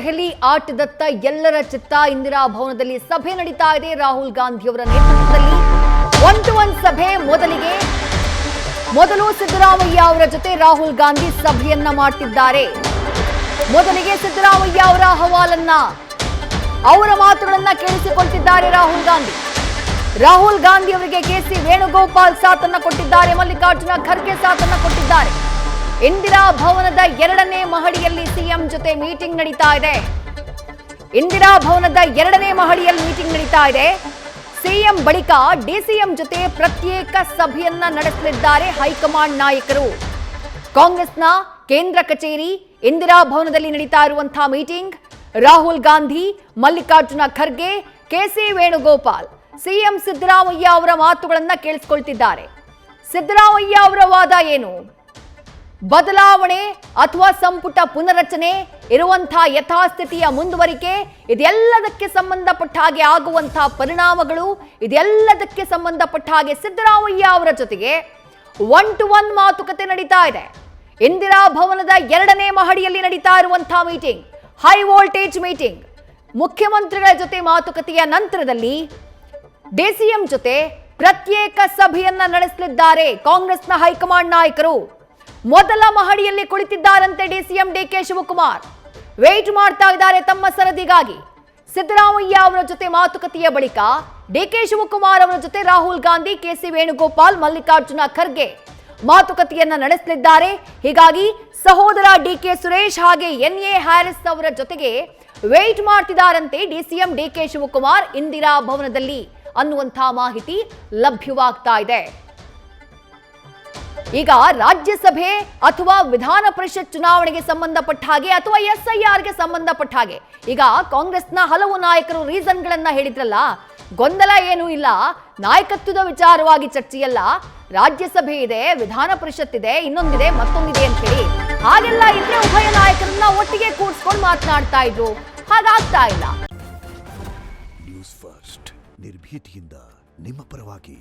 ದೆಹಲಿ ಆಟದತ್ತ ಎಲ್ಲರ ಚಿತ್ತ ಇಂದಿರಾ ಭವನದಲ್ಲಿ ಸಭೆ ನಡೀತಾ ಇದೆ. ರಾಹುಲ್ ಗಾಂಧಿ ಅವರ ನೇತೃತ್ವದಲ್ಲಿ 1-to-1 ಸಭೆ ಮೊದಲು ಸಿದ್ದರಾಮಯ್ಯ ಅವರ ಜೊತೆ ರಾಹುಲ್ ಗಾಂಧಿ ಸಭೆಯನ್ನ ಮಾಡ್ತಿದ್ದಾರೆ. ಮೊದಲಿಗೆ ಸಿದ್ದರಾಮಯ್ಯ ಅವರ ಅಹವಾಲನ್ನ ಅವರ ಮಾತುಗಳನ್ನ ಕೇಳಿಸಿಕೊಳ್ತಿದ್ದಾರೆ ರಾಹುಲ್ ಗಾಂಧಿ ಅವರಿಗೆ ಕೆಸಿ ವೇಣುಗೋಪಾಲ್ ಸಾಥನ್ನ ಕೊಟ್ಟಿದ್ದಾರೆ, ಮಲ್ಲಿಕಾರ್ಜುನ ಖರ್ಗೆ ಸಾಥನ್ನ ಕೊಟ್ಟಿದ್ದಾರೆ. ಇಂದಿರಾ ಭವನದ 2ನೇ ಮಹಡಿಯಲ್ಲಿ ಸಿಎಂ ಜೊತೆ ಮೀಟಿಂಗ್ ನಡೀತಾ ಇದೆ. ಸಿಎಂ ಬಳಿಕ ಡಿಸಿಎಂ ಜೊತೆ ಪ್ರತ್ಯೇಕ ಸಭೆಯನ್ನ ನಡೆಸಲಿದ್ದಾರೆ ಹೈಕಮಾಂಡ್ ನಾಯಕರು. ಕಾಂಗ್ರೆಸ್ನ ಕೇಂದ್ರ ಕಚೇರಿ ಇಂದಿರಾ ಭವನದಲ್ಲಿ ನಡೀತಾ ಇರುವಂತಹ meeting. Rahul Gandhi, Mallikarjuna Kharge, KC Venugopal CM Siddaramaiah ಅವರ ಮಾತುಗಳನ್ನ ಕೇಳಿಸಿಕೊಳ್ತಿದ್ದಾರೆ. ಸಿದ್ದರಾಮಯ್ಯ ಅವರ ವಾದ ಏನು? ಬದಲಾವಣೆ ಅಥವಾ ಸಂಪುಟ ಪುನರಚನೆ, ಇರುವಂತಹ ಯಥಾಸ್ಥಿತಿಯ ಮುಂದುವರಿಕೆ, ಇದೆಲ್ಲದಕ್ಕೆ ಸಂಬಂಧಪಟ್ಟ ಹಾಗೆ ಆಗುವಂತಹ ಪರಿಣಾಮಗಳು, ಇದೆಲ್ಲದಕ್ಕೆ ಸಂಬಂಧಪಟ್ಟ ಹಾಗೆ ಸಿದ್ದರಾಮಯ್ಯ ಅವರ ಜೊತೆಗೆ 1-to-1 ಮಾತುಕತೆ ನಡೀತಾ ಇದೆ. ಇಂದಿರಾ ಭವನದ 2ನೇ ಮಹಡಿಯಲ್ಲಿ ನಡೀತಾ ಇರುವಂತಹ ಮೀಟಿಂಗ್, ಹೈ ವೋಲ್ಟೇಜ್ ಮೀಟಿಂಗ್. ಮುಖ್ಯಮಂತ್ರಿಗಳ ಜೊತೆ ಮಾತುಕತೆಯ ನಂತರದಲ್ಲಿ ಡಿಸಿಎಂ ಜೊತೆ ಪ್ರತ್ಯೇಕ ಸಭೆಯನ್ನ ನಡೆಸಲಿದ್ದಾರೆ ಕಾಂಗ್ರೆಸ್ನ ಹೈಕಮಾಂಡ್ ನಾಯಕರು. ಮೊದಲ ಮಹಡಿಯಲ್ಲಿ ಕುಳಿತಿದ್ದಾರಂತೆ ಡಿಸಿಎಂ ಡಿಕೆ ಶಿವಕುಮಾರ್. ವೇಟ್ ಮಾಡ್ತಾ ಇದ್ದಾರೆ ತಮ್ಮ ಸರದಿಗಾಗಿ. ಸಿದ್ದರಾಮಯ್ಯ ಅವರ ಜೊತೆ ಮಾತುಕತೆಯ ಬಳಿಕ ಡಿಕೆ ಶಿವಕುಮಾರ್ ಅವರ ಜೊತೆ ರಾಹುಲ್ ಗಾಂಧಿ, ಕೆಸಿ ವೇಣುಗೋಪಾಲ್, ಮಲ್ಲಿಕಾರ್ಜುನ ಖರ್ಗೆ ಮಾತುಕತೆಯನ್ನ ನಡೆಸಲಿದ್ದಾರೆ. ಹೀಗಾಗಿ ಸಹೋದರ ಡಿಕೆ ಸುರೇಶ್ ಹಾಗೆ ಎನ್ಎ ಹ್ಯಾರಿಸ್ ಅವರ ಜೊತೆಗೆ ವೇಟ್ ಮಾಡ್ತಿದ್ದಾರಂತೆ ಡಿಸಿಎಂ ಡಿಕೆ ಶಿವಕುಮಾರ್ ಇಂದಿರಾ ಭವನದಲ್ಲಿ ಅನ್ನುವಂತಹ ಮಾಹಿತಿ ಲಭ್ಯವಾಗ್ತಾ ಇದೆ. ಈಗ ರಾಜ್ಯಸಭೆ ಅಥವಾ ವಿಧಾನ ಪರಿಷತ್ ಚುನಾವಣೆಗೆ ಸಂಬಂಧಪಟ್ಟ ಹಾಗೆ ಅಥವಾ SIRಗೆ ಸಂಬಂಧಪಟ್ಟ ಹಾಗೆ ಈಗ ಕಾಂಗ್ರೆಸ್ನ ಹಲವು ನಾಯಕರು ರೀಸನ್ಗಳನ್ನ ಹೇಳಿದ್ರಲ್ಲ, ಗೊಂದಲ ಏನೂ ಇಲ್ಲ. ನಾಯಕತ್ವದ ವಿಚಾರವಾಗಿ ಚರ್ಚೆಯಲ್ಲ, ರಾಜ್ಯಸಭೆ ಇದೆ, ವಿಧಾನ ಪರಿಷತ್ ಇದೆ, ಇನ್ನೊಂದಿದೆ, ಮತ್ತೊಂದಿದೆ ಅಂತ ಹೇಳಿ ಹಾಗೆಲ್ಲ ಇದ್ರೆ ಉಭಯ ನಾಯಕರನ್ನ ಒಟ್ಟಿಗೆ ಕೂಡಿಸ್ಕೊಂಡು ಮಾತನಾಡ್ತಾ ಇದ್ರು. ಹಾಗಾಗ್ತಾ ಇಲ್ಲ. ನ್ಯೂಸ್ ಫಸ್ಟ್ ನಿರ್ಭೀತಿಯಿಂದ ನಿಮ್ಮ ಪರವಾಗಿ.